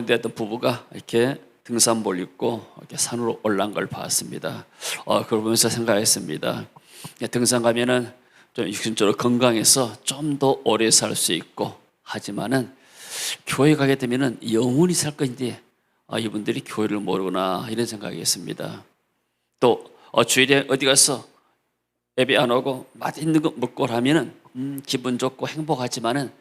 근데 어떤 부부가 이렇게 등산복을 입고 이렇게 산으로 올라간 걸 봤습니다. 그걸 보면서 생각했습니다. 등산 가면은 좀 육신적으로 건강해서 좀 더 오래 살 수 있고, 하지만은 교회 가게 되면은 영원히 살 건데, 이분들이 교회를 모르구나 이런 생각이었습니다. 또 주일에 어디 가서 예배 안 오고 맛있는 거 먹고 하면은 기분 좋고 행복하지만은,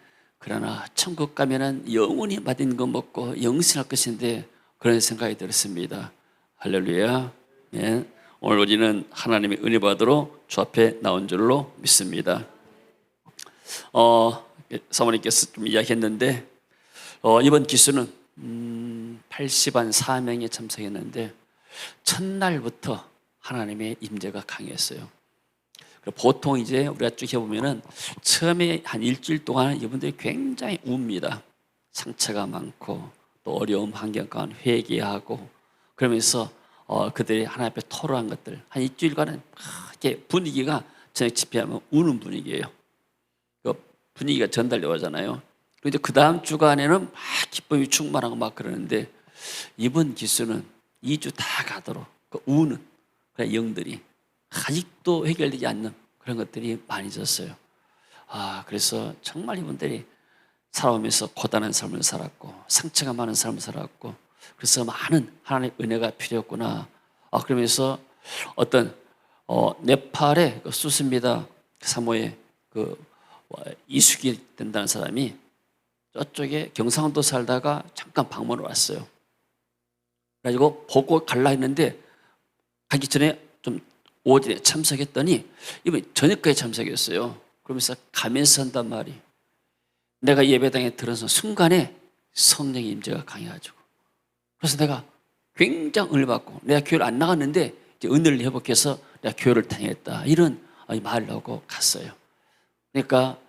그러나 천국 가면은 영원히 맛있는 거 먹고 영생할 것인데, 그런 생각이 들었습니다. 할렐루야. 예. 오늘 우리는 하나님의 은혜 받으러 주 앞에 나온 줄로 믿습니다. 사모님께서 좀 이야기했는데, 이번 기수는 80한 4명이 참석했는데 첫날부터 하나님의 임재가 강했어요. 보통 이제 우리가 쭉 해보면은 처음에 한 일주일 동안 이분들이 굉장히 웁니다. 상처가 많고 또 어려운 환경 가운데 회개하고, 그러면서 그들이 하나님 앞에 토로한 것들, 한 일주일간은 이렇게 분위기가 저녁 집회하면 우는 분위기예요. 그 분위기가 전달되어 오잖아요. 그런데 그 다음 주간에는 막 기쁨이 충만하고 막 그러는데, 이번 기수는 2주 다 가도록 그 우는 그런 영들이 아직도 해결되지 않는 그런 것들이 많이 있었어요. 그래서 정말 이분들이 살아오면서 고단한 삶을 살았고 상처가 많은 삶을 살았고, 그래서 많은 하나님의 은혜가 필요했구나. 그러면서 어떤 네팔의 그 수스미다 사모에 그 이숙이 된다는 사람이 저쪽에 경상도 살다가 잠깐 방문을 왔어요. 그래가지고 보고 갈라 했는데, 가기 전에 좀 오전에 참석했더니 이번 저녁까지 참석했어요. 그러면서 가면서 한단 말이, 내가 예배당에 들어서 순간에 성령의 임재가 강해가지고, 그래서 내가 굉장히 은혜를 받고, 내가 교회를 안 나갔는데 이제 은혜를 회복해서 내가 교회를 다녔다, 이런 말을 하고 갔어요. 그러니까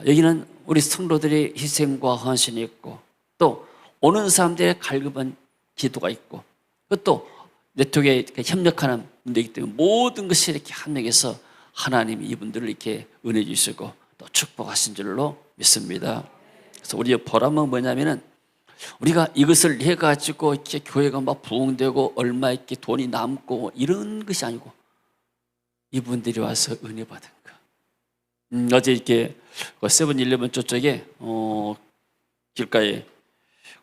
여기는 우리 성도들의 희생과 헌신이 있고, 또 오는 사람들의 갈급한 기도가 있고, 그것도 네트워크에 협력하는 분들이기 때문에 모든 것이 이렇게 합력해서 하나님이 이분들을 이렇게 은혜 주시고 또 축복하신 줄로 믿습니다. 그래서 우리의 보람은 뭐냐면은, 우리가 이것을 해가지고 이렇게 교회가 막 부흥되고 얼마 이렇게 돈이 남고 이런 것이 아니고, 이분들이 와서 은혜 받은 거. 어제 이렇게 세븐일레븐 저쪽에 길가에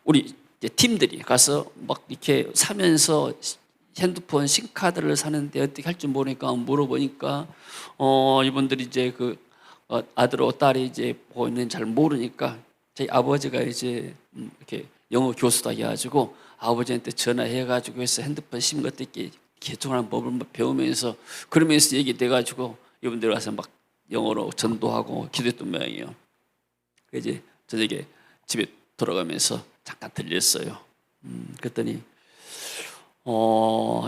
우리 팀들이 가서 막 이렇게 사면서 핸드폰 신카드를 사는데 어떻게 할 줄 모르니까 물어보니까, 이분들이 이제 그 아들하고 딸이 이제 보고 있는 잘 모르니까, 저희 아버지가 이제 이렇게 영어 교수다 해가지고 아버지한테 전화해가지고 해서 핸드폰 심 것도 이렇게 개통하는 법을 배우면서, 그러면서 얘기돼가지고 이분들 와서 막 영어로 전도하고 기도했던 모양이에요. 그래서 이제 저녁에 집에 돌아가면서 잠깐 들렸어요. 그랬더니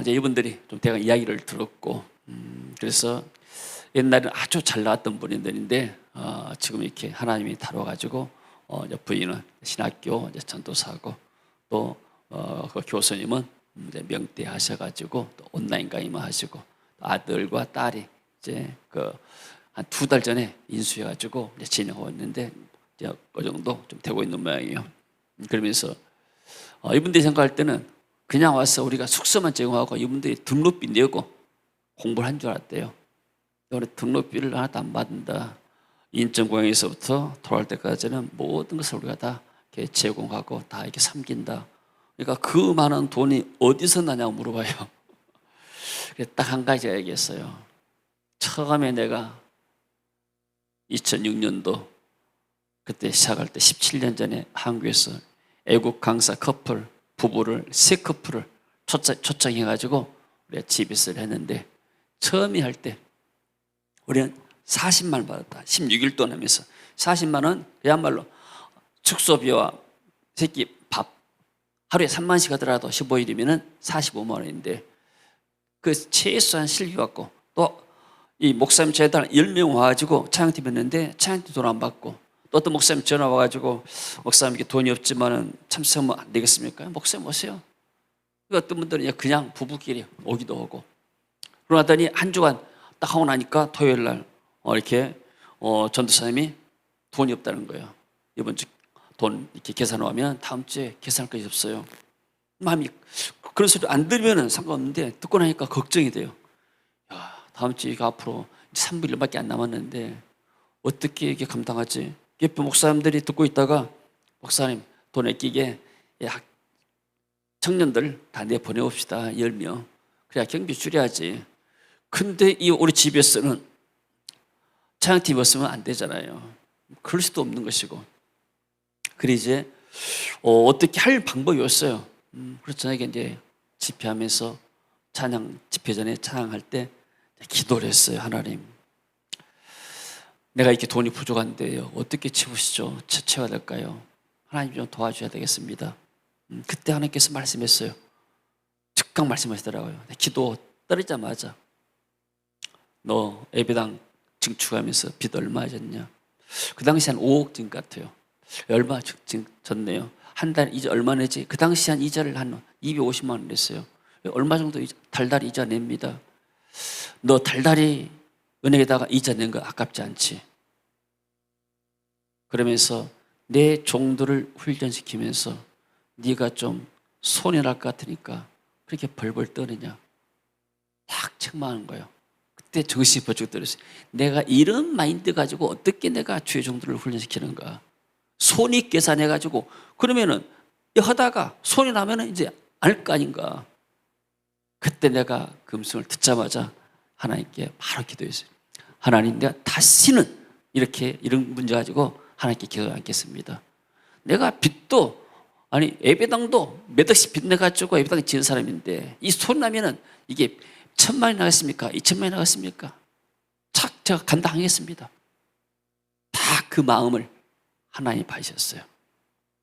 이제 이분들이 좀 대강 이야기를 들었고, 그래서 옛날에는 아주 잘 나왔던 분들인데 지금 이렇게 하나님이 다뤄가지고, 부인은 신학교 이제 전도사고, 또 그 교수님은 이제 명대하셔가지고 또 온라인 강의만 하시고, 아들과 딸이 이제 그 한 2달 전에 인수해가지고 이제 진행하고 있는데, 이제 그 정도 좀 되고 있는 모양이에요. 그러면서 이분들이 생각할 때는 그냥 와서 우리가 숙소만 제공하고 이분들이 등록비 내고 공부를 한 줄 알았대요. 우리 등록비를 하나도 안 받는다. 인천공항에서부터 돌아올 때까지는 모든 것을 우리가 다 이렇게 제공하고 다 이렇게 섬긴다. 그러니까 그 많은 돈이 어디서 나냐고 물어봐요. 딱 한 가지 얘기했어요. 처음에 내가 2006년도 그때 시작할 때 17년 전에 한국에서 애국 강사 커플 부부를 3커플을 초청해가지고 우리가 집에서 했는데, 처음에 할 때 우리는 40만 원 받았다. 16일 동안 하면서 40만 원, 그야말로 숙소비와 새끼 밥 하루에 3만씩 하더라도 15일이면 45만 원인데, 그 최소한 실비 받고, 또 이 목사님 재단 10명 와가지고 찬양팀 했는데 찬양팀 돈 안 받고, 또 어떤 목사님 전화 와가지고, 목사님께 돈이 없지만은 참석하면 안 되겠습니까? 목사님 오세요. 어떤 분들은 그냥 부부끼리 오기도 하고, 그러더니 한 주간 딱 하고 나니까 토요일 날 이렇게 전도사님이 돈이 없다는 거예요. 이번 주 돈 이렇게 계산하면 다음 주에 계산할 것이 없어요. 마음이 그런 소리 안 들으면 상관없는데 듣고 나니까 걱정이 돼요. 야, 다음 주에 이거 앞으로 3분일밖에 안 남았는데 어떻게 이게 감당하지? 옆에 목사님들이 듣고 있다가 목사님 돈 아끼게 청년들 다 내보내봅시다. 10명. 그래야 경비 줄여야지. 근데 이 우리 집에서는 찬양팀 없으면 안 되잖아요. 그럴 수도 없는 것이고. 그래 이제 어떻게 할 방법이 없어요. 그래서 저녁에 이제 집회하면서 집회 전에 찬양할 때 기도를 했어요. 하나님, 내가 이렇게 돈이 부족한데요, 어떻게 채워야 될까요? 하나님 좀 도와줘야 되겠습니다. 그때 하나님께서 말씀했어요. 즉각 말씀하시더라고요. 기도 떨어지자마자 너 예배당 증축하면서 빚 얼마 졌냐? 그 당시 한 5억 진 같아요. 얼마 졌네요. 한 달 이자 얼마 내지? 그 당시 한 이자를 한 250만 원 냈어요. 얼마 정도 달달이 이자 냅니다. 너 달달이 은행에다가 이자 낸 거 아깝지 않지? 그러면서 내 종들을 훈련시키면서 네가 좀 손해 날 것 같으니까 그렇게 벌벌 떠느냐? 딱 책망하는 거예요. 그때 정신이 번쩍 들었어요. 내가 이런 마인드 가지고 어떻게 내가 주의 종들을 훈련시키는가? 손익 계산해가지고 그러면은 하다가 손이 나면은 이제 알 거 아닌가? 그때 내가 그 음성을 듣자마자 하나님께 바로 기도했어요. 하나님, 내가 다시는 이런 문제 가지고 하나님께 기도 않겠습니다. 내가 빚도 예배당도 몇 억씩 빚 내가지고 예배당 지은 사람인데 이 손 나면은 이게 1,000만이 나갔습니까? 2,000만이 나갔습니까? 착 제가 감당하겠습니다. 다 그 마음을 하나님이 봐주셨어요.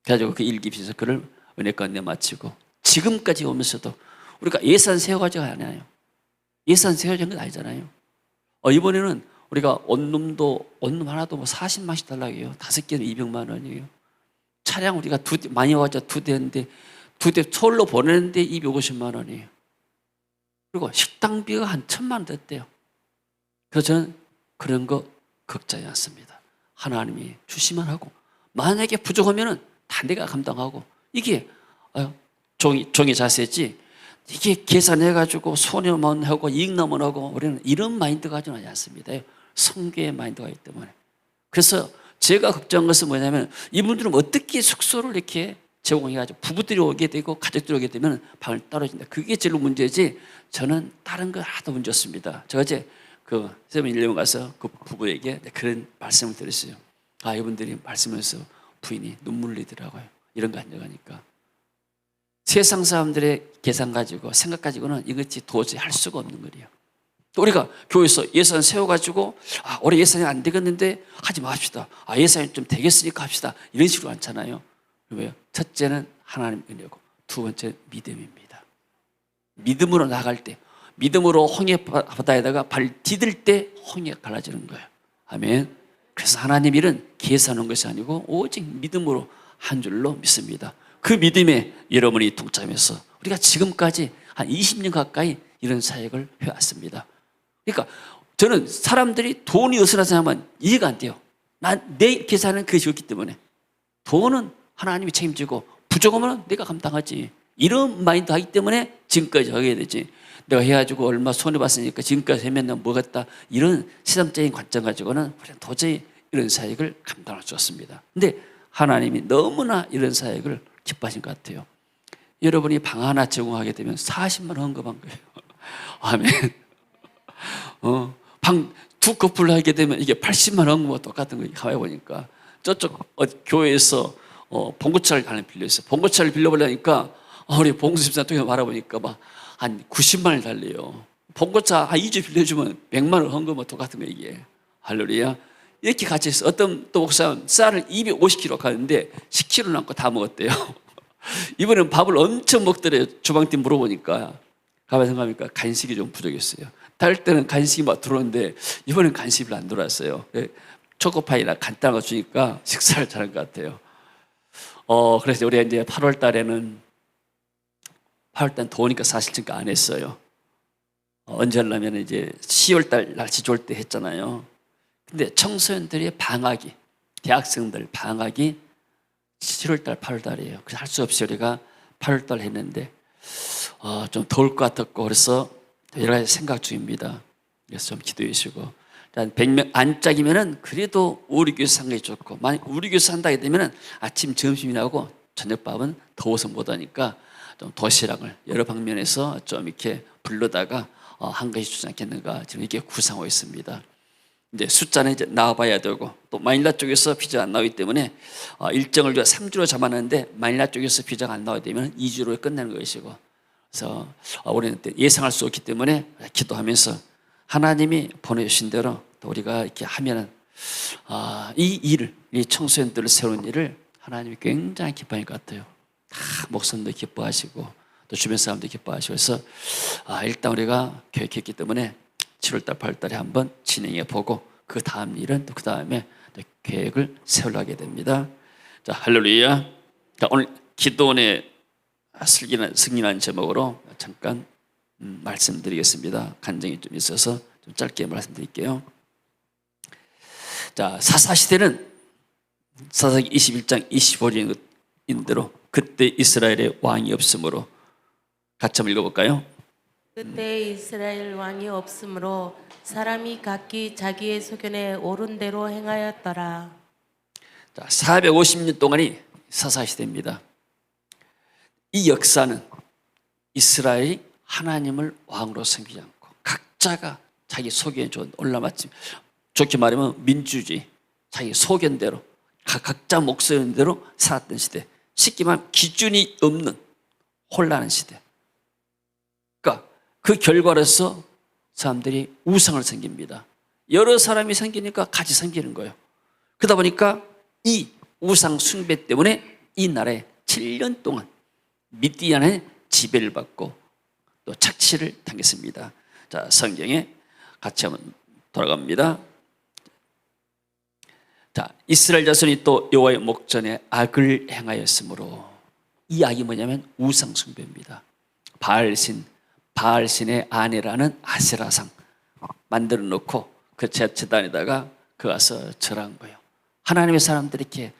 그래가지고 그 일기비서 그를 은혜권 내마치고 지금까지 오면서도 우리가 예산 세워가지고 아니에요. 예산 세워진 건 아니잖아요. 이번에는 우리가 원룸 하나도 40만씩 달라고 해요. 5개는 200만 원이에요. 차량 우리가 많이 와서 2대인데 2대 서울로 보내는데 250만 원이에요. 그리고 식당비가 한 1,000만 원 됐대요. 그래서 저는 그런 거 걱정하지 않습니다. 하나님이 주시면 하고 만약에 부족하면은 다 내가 감당하고 이게 종이 자세지 이게 계산해가지고 손해만 하고 이익나만 하고 우리는 이런 마인드 가지고 하지 않습니다. 성교의 마인드가 있기 때문에. 그래서 제가 걱정한 것은 뭐냐면 이분들은 어떻게 숙소를 이렇게 제공해가지고 부부들이 오게 되고 가족들이 오게 되면 방을 떨어진다. 그게 제일 문제지 저는 다른 거 하나도 문제 없습니다. 제가 어제 그 세븐일레븐 가서 그 부부에게 그런 말씀을 드렸어요. 이분들이 말씀하면서 부인이 눈물 흘리더라고요. 이런 거 안정하니까. 세상 사람들의 계산 가지고 생각 가지고는 이것이 도저히 할 수가 없는 거예요. 또 우리가 교회에서 예산 세워가지고 올해 예산이 안 되겠는데 하지 맙시다. 예산이 좀 되겠으니까 합시다. 이런 식으로 않잖아요. 왜요? 첫째는 하나님 은혜고 두 번째 믿음입니다. 믿음으로 나갈 때, 믿음으로 홍해 바다에다가 발 디딜 때 홍해가 갈라지는 거예요. 아멘. 그래서 하나님 일은 계산한 것이 아니고 오직 믿음으로 한 줄로 믿습니다. 그 믿음에 여러분이 동참해서 우리가 지금까지 한 20년 가까이 이런 사역을 해왔습니다. 그러니까 저는 사람들이 돈이 어디서 나냐면 이해가 안 돼요. 내 계산은 그것이 없기 때문에 돈은 하나님이 책임지고 부족하면 내가 감당하지. 이런 마인드 하기 때문에 지금까지 하게 되지. 내가 해가지고 얼마 손해봤으니까 지금까지 하면 뭐겠다. 이런 세상적인 관점 가지고는 우리는 도저히 이런 사역을 감당할 수 없습니다. 근데 하나님이 너무나 이런 사역을 기뻐하신 것 같아요. 여러분이 방 하나 제공하게 되면 40만 원 헌금한 거예요. 아멘. 방 두 커플 하게 되면 이게 80만 원 헌금과 똑같은 거예요. 가만히 보니까 저쪽 교회에서 봉고차를 하나 빌렸어요. 봉고차를 빌려보려니까 우리 봉수집사 통해 말아보니까 막 한 90만 원을 달래요. 봉고차 한 2주 빌려주면 100만 원 헌금과 똑같은 거예요. 이게 할렐루야. 이렇게 같이 해서 어떤 또 목사는 쌀을 250kg 가는데 10kg 남고 다 먹었대요. 이번엔 밥을 엄청 먹더래요. 주방팀 물어보니까. 가만히 생각하니까 간식이 좀 부족했어요. 다를 때는 간식이 막 들어오는데 이번엔 간식이 안 들어왔어요. 초코파이나 간단한 거 주니까 식사를 잘한 것 같아요. 그래서 우리가 이제 8월 달에는 더우니까 사실 지금 안 했어요. 언제 하려면 이제 10월 달 날씨 좋을 때 했잖아요. 근데 청소년들의 방학이, 대학생들 방학이 7월달, 8월달이에요. 그래서 할 수 없이 우리가 8월달 했는데 좀 더울 것 같았고 그래서 여러 가지 생각 중입니다. 그래서 좀 기도해 주시고, 일단 100명 안짝이면은 그래도 우리 교회에서 한 게 좋고, 만약 우리 교회에서 한다게 되면은 아침 점심이나 하고 저녁밥은 더워서 못 하니까 좀 도시락을 여러 방면에서 좀 이렇게 불러다가 한 것이 좋지 않겠는가 지금 이렇게 구상하고 있습니다. 이제 숫자는 이제 나와봐야 되고, 또 마닐라 쪽에서 비자가 안 나오기 때문에 일정을 3주로 잡았는데 마닐라 쪽에서 비자가 안 나오게 되면 2주로 끝내는 것이고, 그래서 우리는 예상할 수 없기 때문에 기도하면서 하나님이 보내주신 대로 또 우리가 이렇게 하면은 이 일을, 이 청소년들을 세우는 일을 하나님이 굉장히 기뻐할 것 같아요. 다 목사님도 기뻐하시고 또 주변 사람도 기뻐하시고, 그래서 일단 우리가 계획했기 때문에 7월달, 8월달에 한번 진행해 보고 그 다음 일은 또 그 다음에 계획을 세우려 하게 됩니다. 자, 할렐루야. 자, 오늘 기도원의 승리라는 제목으로 잠깐 말씀드리겠습니다. 간증이 좀 있어서 좀 짧게 말씀드릴게요. 자, 사사시대는 사사기 21장 25절인 대로 그때 이스라엘의 왕이 없으므로, 같이 한번 읽어볼까요? 그때 이스라엘 왕이 없으므로 사람이 각기 자기의 소견에 옳은 대로 행하였더라. 자, 450년 동안이 사사시대입니다. 이 역사는 이스라엘이 하나님을 왕으로 섬기지 않고 각자가 자기 소견에 좋은, 올라맞지, 좋게 말하면 민주주의, 자기 소견대로 각자 목소리대로 살았던 시대, 쉽게 말하면 기준이 없는 혼란한 시대. 그러니까 그 결과로서 사람들이 우상을 섬깁니다. 여러 사람이 섬기니까 같이 섬기는 거예요. 그러다 보니까 이 우상 숭배 때문에 이 나라에 7년 동안 미디안의 지배를 받고 또 착취를 당했습니다. 자, 성경에 같이 한번 돌아갑니다. 자, 이스라엘 자손이 또 여호와의 목전에 악을 행하였으므로, 이 악이 뭐냐면 우상 숭배입니다. 바알신의 아내라는 아세라상 만들어 놓고 그 제단에다가 그 가서 절한 거예요. 하나님의 사람들이 이렇게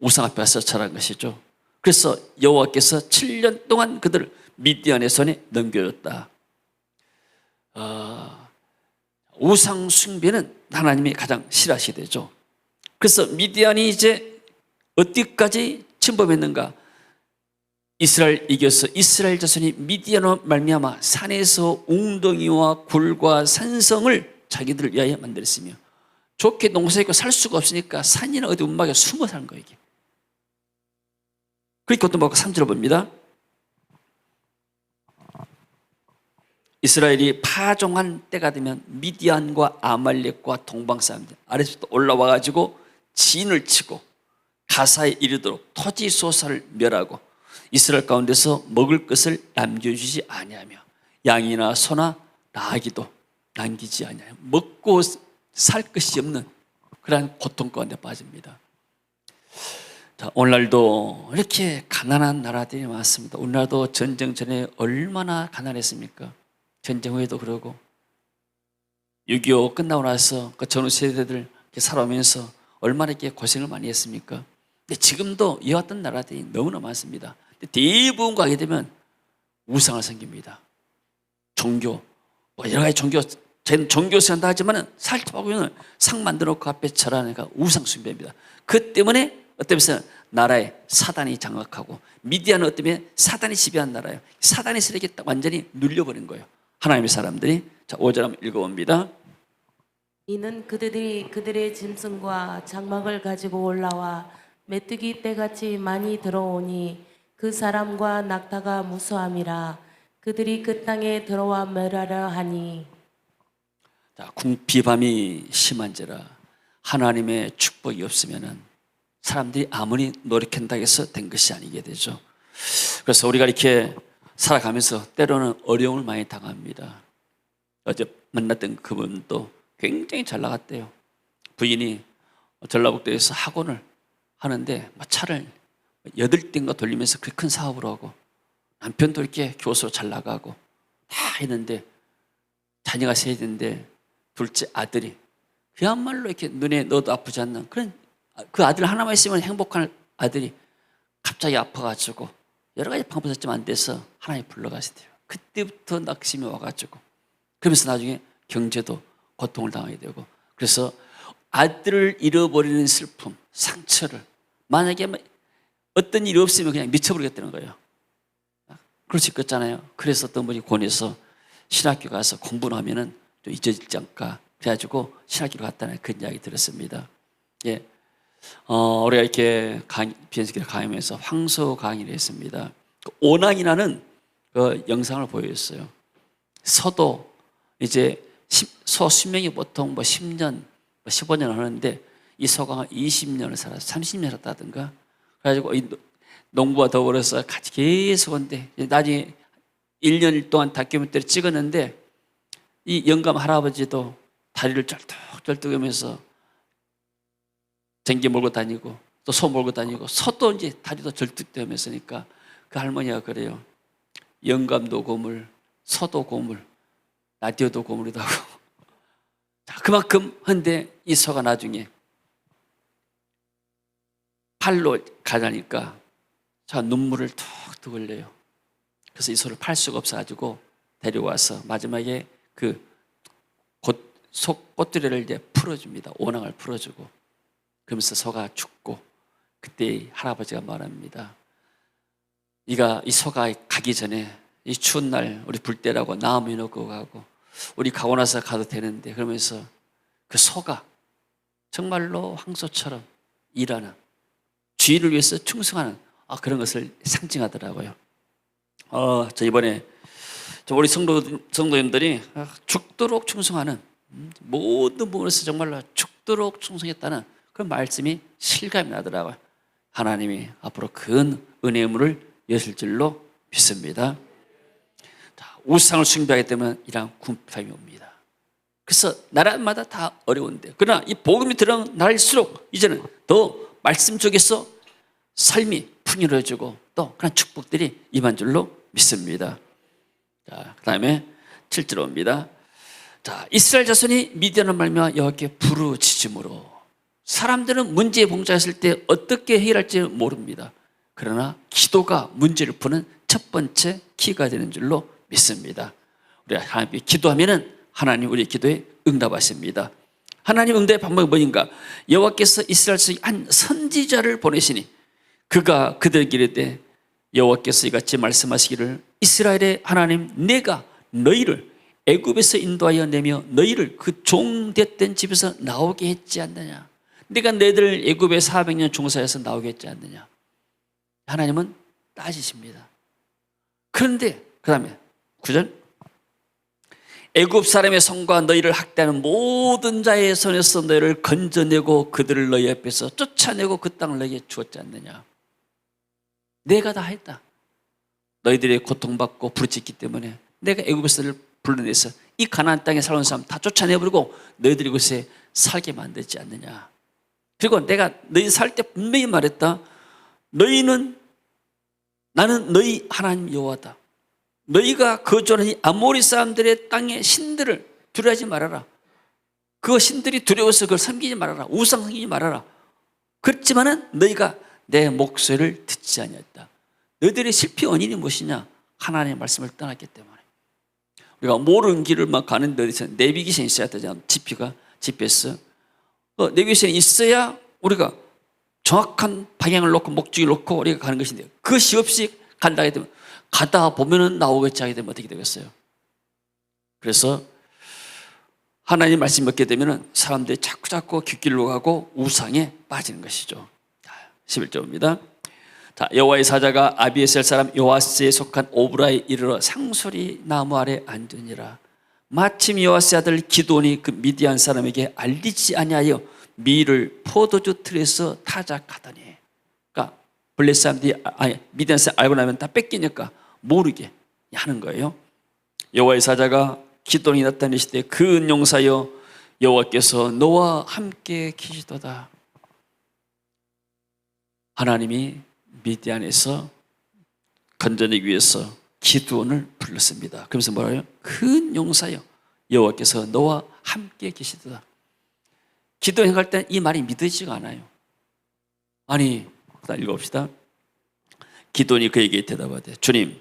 우상 앞에 가서 절한 것이죠. 그래서 여호와께서 7년 동안 그들을 미디안의 손에 넘겨줬다. 우상 숭배는 하나님이 가장 싫어하시되죠. 그래서 미디안이 이제 어디까지 침범했는가? 이스라엘 이겨서 이스라엘 자손이 미디안으로 말미암아 산에서 웅덩이와 굴과 산성을 자기들을 위하여 만들었으며, 좋게 농사짓고 살 수가 없으니까 산이나 어디 움막에 숨어 사는 거예요. 이게. 그러니까 또 3절을 봅니다. 이스라엘이 파종한 때가 되면 미디안과 아말렉과 동방 사람들 아래서 또 올라와 가지고 진을 치고 가사에 이르도록 토지 소사를 멸하고 이스라엘 가운데서 먹을 것을 남겨주지 아니하며 양이나 소나 나귀도 남기지 아니하며 먹고 살 것이 없는 그러한 고통 가운데 빠집니다. 자, 오늘날도 이렇게 가난한 나라들이 많습니다. 오늘날도 전쟁 전에 얼마나 가난했습니까? 전쟁 후에도 그러고 6.25 끝나고 나서 그 전후 세대들 이렇게 살아오면서 얼마나 이렇게 고생을 많이 했습니까? 근데 지금도 이와 같은 나라들이 너무나 많습니다. 대부분 가게 되면 우상을 섬깁니다. 종교, 여러 가지 종교 생각한다 하지만은 살펴보면 상 만들어 놓고 앞에 절하니까 우상 숭배입니다. 그 때문에 어떤 면에서 나라에 사단이 장악하고, 미디안은 어떤 면에 사단이 지배한 나라예요. 사단이 이렇게 완전히 눌려버린 거예요. 하나님의 사람들이. 자, 5절 한번 읽어봅니다. 이는 그들이 그들의 짐승과 장막을 가지고 올라와 메뚜기 떼같이 많이 들어오니 그 사람과 낙타가 무수함이라. 그들이 그 땅에 들어와 멸하려 하니. 자, 궁핍함이 심한지라 하나님의 축복이 없으면은 사람들이 아무리 노력한다고 해서 된 것이 아니게 되죠. 그래서 우리가 이렇게 살아가면서 때로는 어려움을 많이 당합니다. 어제 만났던 그분도 굉장히 잘 나갔대요. 부인이 전라북도에서 학원을 하는데 차를 8대인가 돌리면서 그렇게 큰 사업을 하고, 남편도 이렇게 교수로 잘 나가고 다 했는데 자녀가 셋인데 둘째 아들이 그야말로 이렇게 눈에 넣어도 아프지 않는 그런, 그 아들 하나만 있으면 행복한 아들이 갑자기 아파가지고 여러 가지 방법을 썼지만 안 돼서 하나님 불러가시대요. 그때부터 낙심이 와가지고 그러면서 나중에 경제도 고통을 당하게 되고, 그래서 아들을 잃어버리는 슬픔, 상처를, 만약에 어떤 일이 없으면 그냥 미쳐버리겠다는 거예요. 그럴 수 있겠잖아요. 그래서 어떤 분이 권해서 신학교 가서 공부를 하면은 좀 잊어질지 않을까 그래가지고 신학교로 갔다는 그런 이야기 들었습니다. 예. 우리가 이렇게 비엔스키를 강의하면서 황소 강의를 했습니다. 오난이라는 그 영상을 보여줬어요. 서도 이제 소 수명이 보통 10년, 15년 하는데 이 소가 20년을 살아서 30년 살았다든가. 그래가지고 이 농부와 더불어서 같이 계속 온데 나중에 1년 동안 다큐멘터리 찍었는데 이 영감 할아버지도 다리를 쩔뚝쩔뚝하면서 쟁기 몰고 다니고 또 소 몰고 다니고 소도 이제 다리도 절뚝대면서니까 그 할머니가 그래요. 영감도 고물, 소도 고물, 라디오도 고물이다고. 그만큼 한데 이 소가 나중에 팔로 가자니까 자 눈물을 툭툭 흘려요. 그래서 이 소를 팔 수가 없어가지고 데려와서 마지막에 그 꽃두레를 이제 풀어줍니다. 오낭을 풀어주고 그러면서 소가 죽고 그때 할아버지가 말합니다. 이 소가 가기 전에 이 추운 날 우리 불 때라고 나무 놓고 가고 우리 가고 나서 가도 되는데 그러면서 그 소가 정말로 황소처럼 일하는 주인을 위해서 충성하는 그런 것을 상징하더라고요. 저 이번에 우리 성도님들이 죽도록 충성하는 모든 부분에서 정말로 죽도록 충성했다는 그런 말씀이 실감이 나더라고요. 하나님이 앞으로 큰 은혜의 문을 여실 줄로 믿습니다. 우상을 숭배하기 때문에 이러한 궁핍함이 옵니다. 그래서 나라마다 다 어려운데 그러나 이 복음이 들어간 날일수록 이제는 더 말씀 속에서 삶이 풍요로워지고 또 그런 축복들이 임한 줄로 믿습니다. 그 다음에 7절 옵니다. 이스라엘 자손이 미디안을 말미암아 여호와께 부르짖음으로 사람들은 문제에 봉착했을 때 어떻게 해결할지 모릅니다. 그러나 기도가 문제를 푸는 첫 번째 키가 되는 줄로 믿습니다. 우리가 하나님께 기도하면은 하나님 우리의 기도에 응답하십니다. 하나님 응답의 방법이 뭐인가? 여호와께서 이스라엘 속에 한 선지자를 보내시니 그가 그들에게 이르되 여호와께서 이같이 말씀하시기를 이스라엘의 하나님 내가 너희를 애굽에서 인도하여 내며 너희를 그 종됐던 집에서 나오게 했지 않느냐. 내가 너희들을 애굽에 400년 종사해서 나오게 했지 않느냐. 하나님은 따지십니다. 그런데 그 다음에 9절 애굽 사람의 손과 너희를 학대하는 모든 자의 손에서 너희를 건져내고 그들을 너희 앞에서 쫓아내고 그 땅을 너희에게 주었지 않느냐. 내가 다 했다. 너희들이 고통받고 부르짖기 때문에 내가 애굽에서 너희를 불러내서 이 가나안 땅에 살아온 사람 다 쫓아내버리고 너희들이 이곳에 살게 만들지 않느냐. 그리고 내가 너희 살 때 분명히 말했다. 나는 너희 하나님 여호와다. 너희가 거주하는 이 아모리 사람들의 땅의 신들을 두려워하지 말아라. 그 신들이 두려워서 그걸 섬기지 말아라. 우상 섬기지 말아라. 그렇지만은 너희가 내 목소리를 듣지 아니했다. 너희들의 실패 원인이 무엇이냐? 하나님의 말씀을 떠났기 때문에. 우리가 모르는 길을 막 가는데 어디서 내비게이션이 있어야 되잖아. GPS. 내비게이션이 있어야 우리가 정확한 방향을 놓고 목적을 놓고 우리가 가는 것인데 그것이 없이 간다 하게 되면 가다 보면은 나오겠지 하게 되면 어떻게 되겠어요? 그래서 하나님 말씀 먹게 되면은 사람들이 자꾸 귓길로 가고 우상에 빠지는 것이죠. 11절입니다. 여호와의 사자가 아비에셀 사람 요아스에 속한 오브라에 이르러 상소리 나무 아래 앉으니라. 마침 요아스의 아들 기돈이 그 미디안 사람에게 알리지 아니하여 밀을 포도주 틀에서 타작하더니. 그러니까 블레 사람들이 미디안 사람 알고 나면 다 뺏기니까 모르게 하는 거예요. 여호와의 사자가 기돈이 나타내시되 그 은용사여 여호와께서 너와 함께 계시도다. 하나님이 미디안에서 건져내기 위해서 기드온을 불렀습니다. 그러면서 뭐라고요? 큰 용사여 여호와께서 너와 함께 계시도다. 기드온 행할 때 이 말이 믿어지지가 않아요. 아니, 일단 읽어봅시다. 기돈이 그에게 대답하되 주님,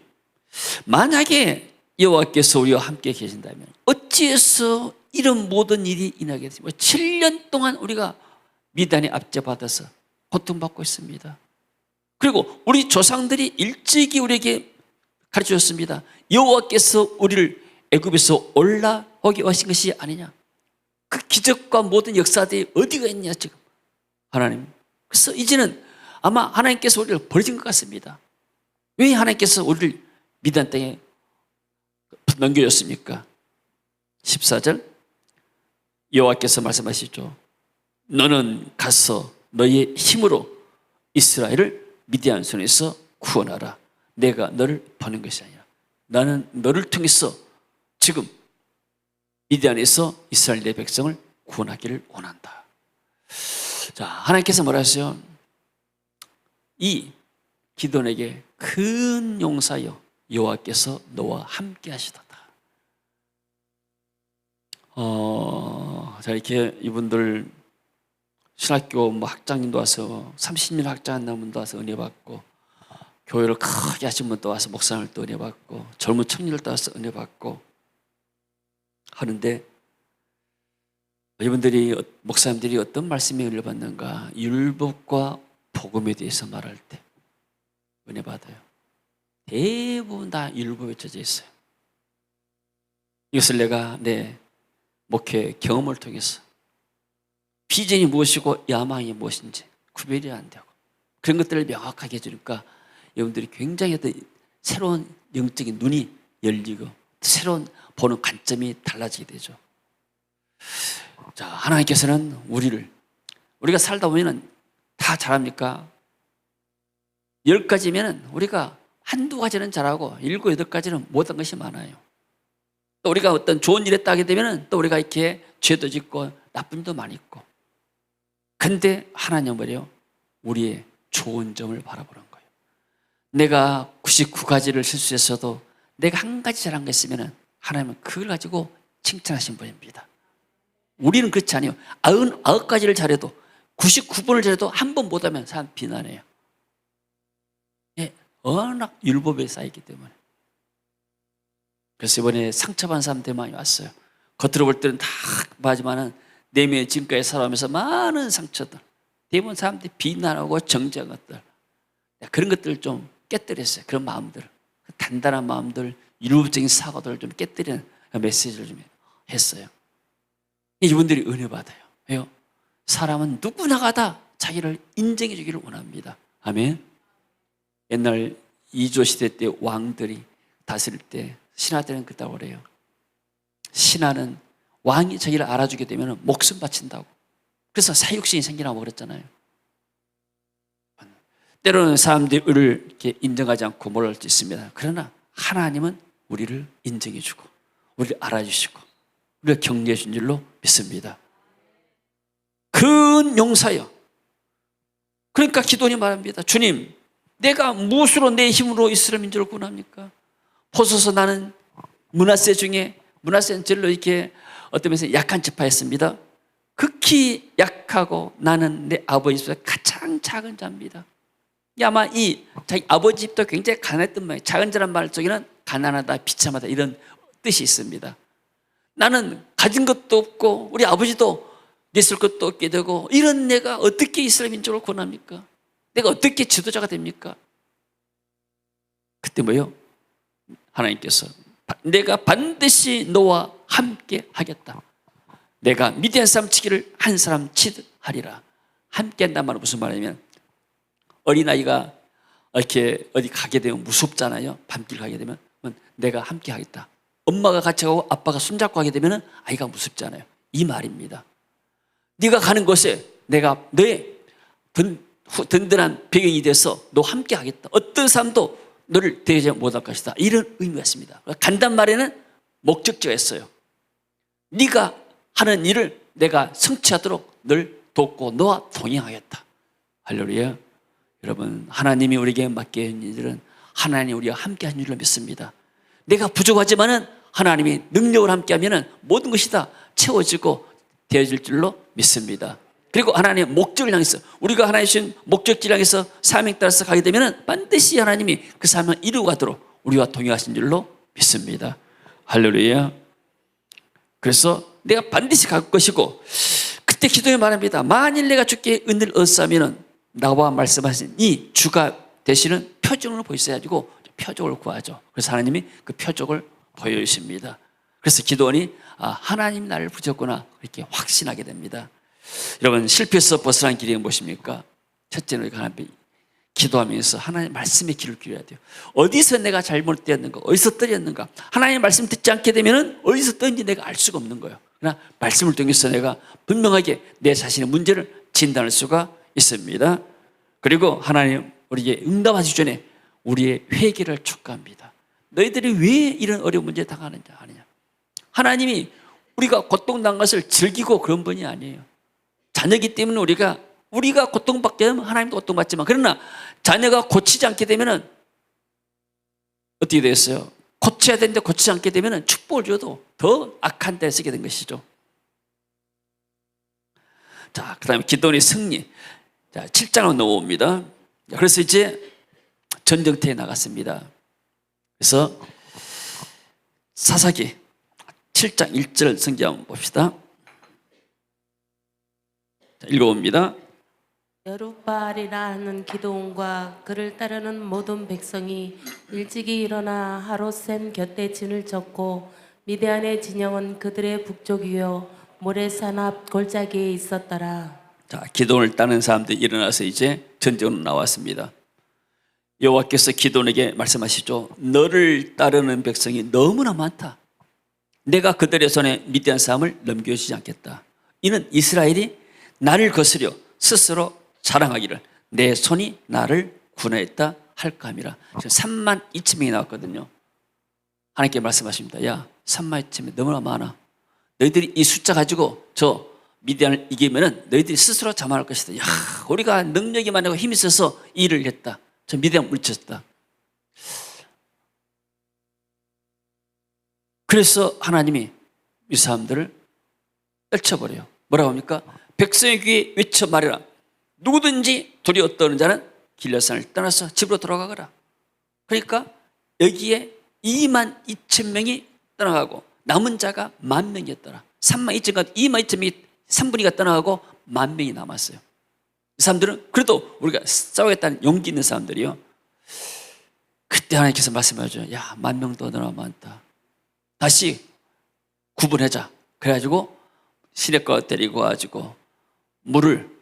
만약에 여호와께서 우리와 함께 계신다면 어찌해서 이런 모든 일이 일어나겠습니까? 7년 동안 우리가 미단에 압제받아서 고통받고 있습니다. 그리고 우리 조상들이 일찍이 우리에게 가르쳐줬습니다. 여호와께서 우리를 애굽에서 올라오게 하신 것이 아니냐. 그 기적과 모든 역사들이 어디가 있냐 지금 하나님. 그래서 이제는 아마 하나님께서 우리를 버리신 것 같습니다. 왜 하나님께서 우리를 미단 땅에 넘겨줬습니까? 14절 여호와께서 말씀하시죠. 너는 가서 너의 힘으로 이스라엘을 미디안 손에서 구원하라. 내가 너를 보낸 것이 아니라 나는 너를 통해서 지금 미디안에서 이스라엘 내 백성을 구원하기를 원한다. 자, 하나님께서 뭐라 하세요? 이 기돈에게 큰 용사여 여호와께서 너와 함께 하시도다. 자, 이렇게 이분들 신학교 뭐 학장님도 와서 30년 학장한 분도 와서 은혜 받고, 교회를 크게 하신 분도 와서 목사님도 은혜 받고, 젊은 청년들도 와서 은혜 받고 하는데, 이분들이 목사님들이 어떤 말씀에 은혜 받는가? 율법과 복음에 대해서 말할 때 은혜 받아요. 대부분 다 율법에 젖어 있어요. 이것을 내가 내 목회 경험을 통해서 비전이 무엇이고 야망이 무엇인지 구별이 안 되고 그런 것들을 명확하게 해주니까 여러분들이 굉장히 어떤 새로운 영적인 눈이 열리고 새로운 보는 관점이 달라지게 되죠. 자, 하나님께서는 우리가 살다 보면 다 잘합니까? 10가지면 우리가 한두 가지는 잘하고 7, 8가지는 못한 것이 많아요. 또 우리가 어떤 좋은 일에 따게 되면 또 우리가 이렇게 죄도 짓고 나쁜 일도 많이 있고. 근데 하나님은 뭐래요? 우리의 좋은 점을 바라보는 거예요. 내가 99가지를 실수했어도 내가 한 가지 잘한 거 있으면 하나님은 그걸 가지고 칭찬하신 분입니다. 우리는 그렇지 않아요. 99가지를 잘해도 99번을 잘해도 한 번 못하면 사람 비난해요. 예, 워낙 율법에 쌓이기 때문에. 그래서 이번에 상처받은 사람들 많이 왔어요. 겉으로 볼 때는 다 맞지만은 내면의 지금까지 살아오면서 많은 상처들, 대부분 사람들이 비난하고 정죄한 것들, 그런 것들을 좀 깨뜨렸어요. 그런 마음들, 단단한 마음들, 율법적인 사고들을 좀 깨뜨리는 메시지를 좀 했어요. 이분들이 은혜 받아요. 왜요? 사람은 누구나가 다 자기를 인정해 주기를 원합니다. 아멘. 옛날 이조 시대 때 왕들이 다스릴 때 신하 때는 그렇다고 그래요. 신하는 왕이 자기를 알아주게 되면 목숨 바친다고. 그래서 사육신이 생기라고 그랬잖아요. 때로는 사람들을 이렇게 인정하지 않고 모를 수 있습니다. 그러나 하나님은 우리를 인정해주고 우리를 알아주시고 우리를 격려해 준 줄로 믿습니다. 큰 용사여. 그러니까 기도원이 말합니다. 주님, 내가 무엇으로 내 힘으로 이스라엘 민족을 구원합니까? 보소서 나는 므낫세 중에 므낫세는 절로 이렇게 어떤 면에서 약한 지파였습니다. 극히 약하고 나는 내 아버지 집에서 가장 작은 자입니다. 아마 이 자기 아버지 집도 굉장히 가난했던 모양이에요. 작은 자란 말 속에는 가난하다, 비참하다 이런 뜻이 있습니다. 나는 가진 것도 없고 우리 아버지도 있을 것도 없게 되고 이런 내가 어떻게 이스라엘 민족을 구원합니까? 내가 어떻게 지도자가 됩니까? 그때 뭐예요? 하나님께서 내가 반드시 너와 함께 하겠다. 내가 미디안 사람 치기를 한 사람 치듯 하리라. 함께 한다는 말은 무슨 말이냐면 어린아이가 이렇게 어디 가게 되면 무섭잖아요. 밤길 가게 되면 내가 함께 하겠다. 엄마가 같이 가고 아빠가 손잡고 가게 되면 아이가 무섭잖아요. 이 말입니다. 네가 가는 곳에 내가 너의 든든한 배경이 돼서 너 함께 하겠다. 어떤 사람도 너를 대하지 못할 것이다. 이런 의미가 있습니다. 간단 말에는 목적지가 있어요. 네가 하는 일을 내가 성취하도록 널 돕고 너와 동행하겠다. 할렐루야. 여러분, 하나님이 우리에게 맡긴 일들은 하나님이 우리와 함께 한 줄로 믿습니다. 내가 부족하지만은 하나님이 능력을 함께 하면은 모든 것이 다 채워지고 되어질 줄로 믿습니다. 그리고 하나님의 목적을 향해서 우리가 하나님 주신 목적지를 향해서 사명에 따라서 가게 되면 반드시 하나님이 그 사명을 이루고 가도록 우리와 동행하신 줄로 믿습니다. 할렐루야. 그래서 내가 반드시 갈 것이고 그때 기도에 말합니다. 만일 내가 주께 은혜를 얻었으면 나와 말씀하신 이 주가 되시는 표적을 보이셔야 가지고 표적을 구하죠. 그래서 하나님이 그 표적을 보여주십니다. 그래서 기도원이 하나님 나를 부셨구나 이렇게 확신하게 됩니다. 여러분 실패해서 벗어난 길이 무엇입니까? 첫째는 우리가 하나님 기도하면서 하나님의 말씀에 귀를 기울여야 돼요. 어디서 내가 잘못되었는가, 어디서 떨어졌는가. 하나님의 말씀 듣지 않게 되면 어디서 떨어진지 내가 알 수가 없는 거예요. 그러나 말씀을 통해서 내가 분명하게 내 자신의 문제를 진단할 수가 있습니다. 그리고 하나님 우리에게 응답하시기 전에 우리의 회개를 촉구합니다. 너희들이 왜 이런 어려운 문제에 당하느냐 하느냐. 하나님이 우리가 고통당한 것을 즐기고 그런 분이 아니에요. 자녀이기 때문에 우리가 고통받게 되면 하나님도 고통받지만, 그러나 자녀가 고치지 않게 되면 어떻게 됐어요? 고쳐야 되는데 고치지 않게 되면 축복을 줘도 더 악한 데에 쓰게 된 것이죠. 자, 그 다음에 기도원의 승리. 자, 7장으로 넘어옵니다. 그래서 이제 전쟁터에 나갔습니다. 그래서 사사기 7장 1절 성경 한번 봅시다. 자, 읽어봅니다. 여룻바알이라 하는 기드온과 그를 따르는 모든 백성이 일찍이 일어나 하롯셈 곁에 진을 쳤고 미디안의 진영은 그들의 북쪽이요 모래산 앞 골짜기에 있었더라. 자, 기도원을 따르는 사람들이 일어나서 이제 전쟁으로 나왔습니다. 여호와께서 기도원에게 말씀하시죠. 너를 따르는 백성이 너무나 많다. 내가 그들의 손에 미디안 사람을 넘겨주지 않겠다. 이는 이스라엘이 나를 거스려 스스로 자랑하기를 내 손이 나를 구원했다 할까 함이라. 지금 3만 2천 명이 나왔거든요. 하나님께 말씀하십니다. 야, 3만 2천 명 너무나 많아. 너희들이 이 숫자 가지고 저 미디안을 이기면은 너희들이 스스로 자만할 것이다. 야, 우리가 능력이 많고 힘이 있어서 이 일을 했다. 저 미디안 물쳤다. 그래서 하나님이 이 사람들을 떨쳐버려요. 뭐라고 합니까? 백성의 귀에 외쳐 말해라. 누구든지 두려워 떠는 자는 길앗산을 떠나서 집으로 돌아가거라. 그러니까 여기에 2만 2천 명이 떠나가고 남은 자가 1만 명이었더라. 3만 2천가 2만 2천 명이 3분위가 떠나가고 1만 명이 남았어요. 이 사람들은 그래도 우리가 싸우겠다는 용기 있는 사람들이요. 그때 하나님께서 말씀하죠. 야, 1만 명도 너나 많다. 다시 구분하자. 그래가지고 시냇가 데리고 와가지고 물을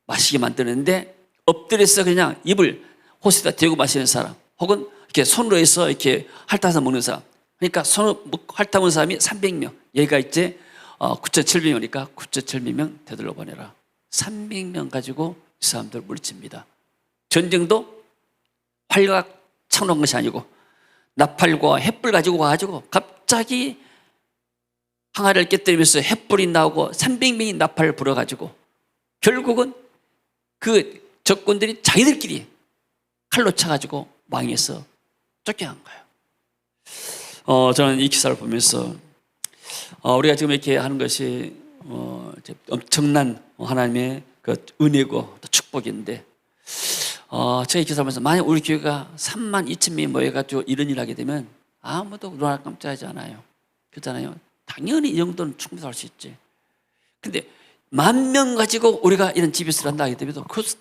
마시게 만드는데 엎드려서 그냥 입을 호스에다 대고 마시는 사람, 혹은 이렇게 손으로 해서 이렇게 핥아서 먹는 사람. 그러니까 손으로 핥아 먹는 사람이 300명. 얘가 이제 9,700명이니까 9,700명 되돌려 보내라. 300명 가지고 이 사람들을 물리칩니다. 전쟁도 활과 창로한 것이 아니고 나팔과 횃불 가지고 와가지고 갑자기 항아리를 깨뜨리면서 횃불이 나오고 300명이 나팔을 불어가지고 결국은 그 적군들이 자기들끼리 칼로 차가지고 왕에서 쫓겨난 거예요. 저는 이 기사를 보면서 우리가 지금 이렇게 하는 것이 엄청난 하나님의 그 은혜고 또 축복인데, 제가 이 기사를 보면서 만약 우리 교회가 3만 2천 명이 모여가지고 이런 일을 하게 되면 아무도 눈알 깜짝하지 않아요. 그렇잖아요. 당연히 이 정도는 충분히 할 수 있지. 근데 10,000명 가지고 우리가 이런 집에서 한다 하게 되면 그것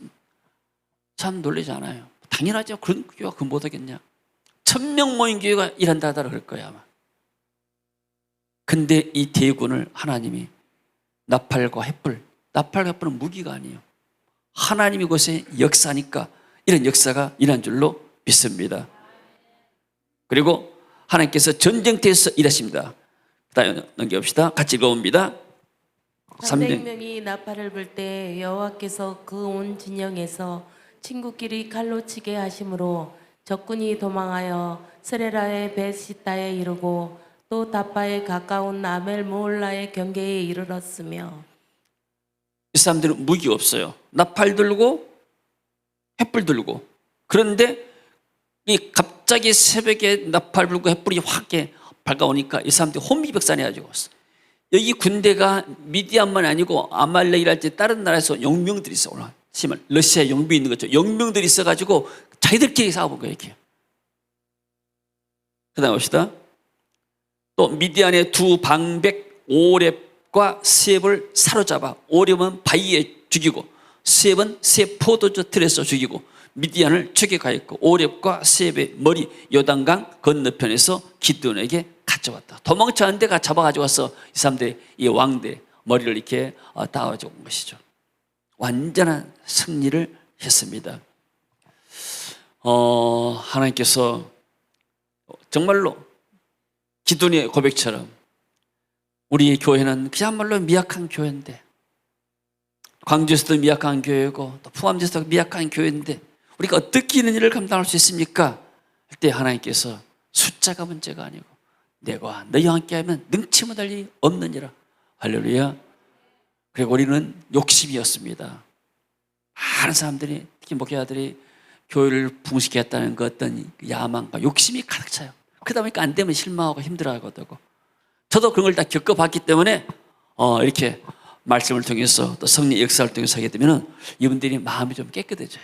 참 놀라지 않아요. 당연하죠. 그런 교회가 그 못하겠냐. 1,000명 모인 교회가 일한다 하더라 그럴 거야 아마. 근데 이 대군을 하나님이 나팔과 횃불, 나팔과 횃불은 무기가 아니에요. 하나님이 곳에 역사니까 이런 역사가 일어난 줄로 믿습니다. 그리고 하나님께서 전쟁터에서 일하십니다. 다음 넘겨봅시다. 같이 읽어봅니다. 300명이 나팔을 불 때 여호와께서 그 온 진영에서 친구끼리 칼로 치게 하심으로 적군이 도망하여 스레라의 베시다에 이르고 또 다바에 가까운 아멜 모올라의 경계에 이르렀으며. 이 사람들은 무기가 없어요. 나팔 들고 횃불 들고. 그런데 이 갑자기 새벽에 나팔 불고 횃불이 확 밝아오니까 이 사람들이 혼비백산해가지고 여기 군대가 미디안만 아니고 아말렉이랄지 다른 나라에서 용병들이 있어. 오늘 심을 러시아에 용병이 있는 거죠. 용병들이 있어가지고 자기들끼리 싸워본 거예요. 이렇게. 그다음 봅시다. 또 미디안의 두 방백 오렙과 셋을 사로잡아 오렙은 바위에 죽이고 셋은 새 포도주 틀에서 죽이고 미디안을 추격하였고 오렙과 셋의 머리 요단강 건너편에서 기드온에게 가져왔다. 도망쳐는 데가 잡아가지고 와서 이 사람들이 이 왕대 머리를 이렇게 따가지고 온 것이죠. 완전한 승리를 했습니다. 하나님께서 정말로 기드온의 고백처럼 우리 교회는 그야말로 미약한 교회인데, 광주에서도 미약한 교회고 또 포함돼서도 미약한 교회인데 우리가 어떻게 이런 일을 감당할 수 있습니까? 할 때 하나님께서 숫자가 문제가 아니고 내가 너희와 함께하면 능치 못할 일이 없느니라. 할렐루야. 그리고 우리는 욕심이었습니다. 많은 사람들이, 특히 목회자들이 교회를 붕괴시켰다는 그 어떤 야망과 욕심이 가득 차요. 그러다 보니까 안 되면 실망하고 힘들어하거든요. 저도 그런 걸 다 겪어봤기 때문에 이렇게 말씀을 통해서 또 성령의 역사를 통해서 하게 되면 이분들이 마음이 좀 깨끗해져요.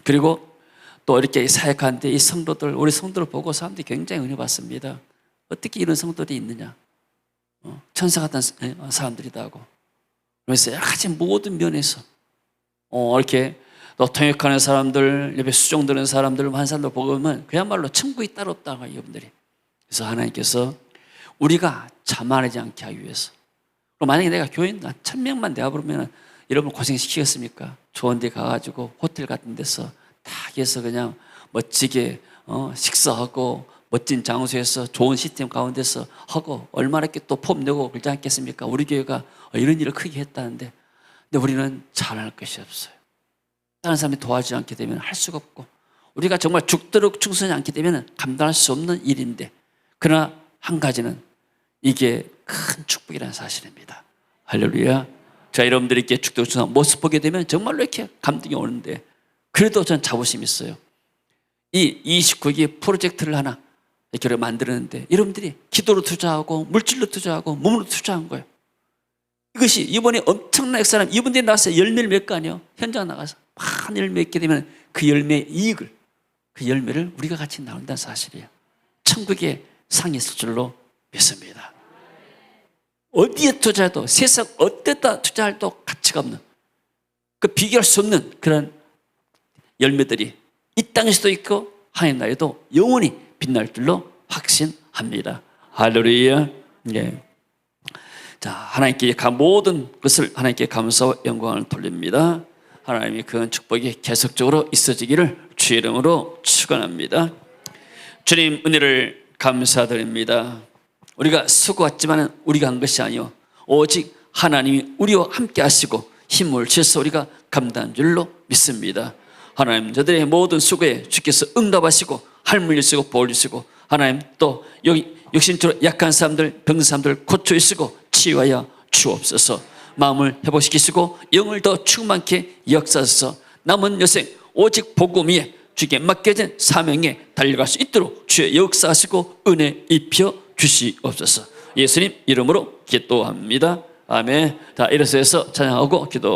그리고 또 이렇게 사역하는데 이 성도들, 우리 성도를 보고 사람들이 굉장히 은혜 받습니다. 어떻게 이런 성도들이 있느냐? 천사 같은 사람들이다 하고. 그래서 여러 가지 모든 면에서 이렇게 또 통역하는 사람들, 옆에 수종 드는 사람들, 한 사람들 보면 그야말로 천국이 따로 없다고 해요, 이분들이. 그래서 하나님께서 우리가 자만하지 않게 하기 위해서, 만약에 내가 교인 1000명만 내가 부르면 여러분 고생시키겠습니까? 좋은 데 가가지고 호텔 같은 데서 다 해서 그냥 멋지게 식사하고 멋진 장소에서 좋은 시스템 가운데서 하고 얼마나 이렇게 또 폼 내고 그러지 않겠습니까? 우리 교회가 이런 일을 크게 했다는데, 근데 우리는 잘할 것이 없어요. 다른 사람이 도와주지 않게 되면 할 수가 없고, 우리가 정말 죽도록 충성하지 않게 되면 감당할 수 없는 일인데, 그러나 한 가지는 이게 큰 축복이라는 사실입니다. 할렐루야. 자, 여러분들이 이렇게 죽도록 충성한 모습 보게 되면 정말로 이렇게 감동이 오는데, 그래도 전 자부심이 있어요. 이 29기 프로젝트를 하나 이렇게 만드는데 여러분들이 기도로 투자하고 물질로 투자하고 몸으로 투자한 거예요. 이것이 이번에 엄청난 역사는 이분들이 나가서 열매를 맺고 아니요, 현장 나가서 많은 열매 맺게 되면 그 열매의 이익을, 그 열매를 우리가 같이 나눈다는 사실이에요. 천국에 상이 있을 줄로 믿습니다. 어디에 투자해도, 세상 어디다 투자해도 가치가 없는, 그 비교할 수 없는 그런 열매들이 이 땅에서도 있고 하나님 나라에도 영원히 빛날 줄로 확신합니다. 할렐루야. 예. 자, 하나님께 모든 것을 하나님께 감사와 영광을 돌립니다. 하나님의 그 축복이 계속적으로 있어지기를 주의 이름으로 축원합니다. 주님 은혜를 감사드립니다. 우리가 수고했지만 우리가 한 것이 아니요, 오직 하나님이 우리와 함께 하시고 힘을 주셔서 우리가 감당한 줄로 믿습니다. 하나님, 저들의 모든 수고에 주께서 응답하시고 할물 주시고 보호 주시고, 하나님 또 여기 육신적으로 약한 사람들, 병든 사람들 고쳐주시고 치유하여 주옵소서. 마음을 회복시키시고 영을 더 충만케 역사하소서. 남은 여생 오직 복음 위에 주께 맡겨진 사명에 달려갈 수 있도록 주의 역사하시고 은혜 입혀 주시옵소서. 예수님 이름으로 기도합니다. 아멘. 자, 일어서서 찬양하고 기도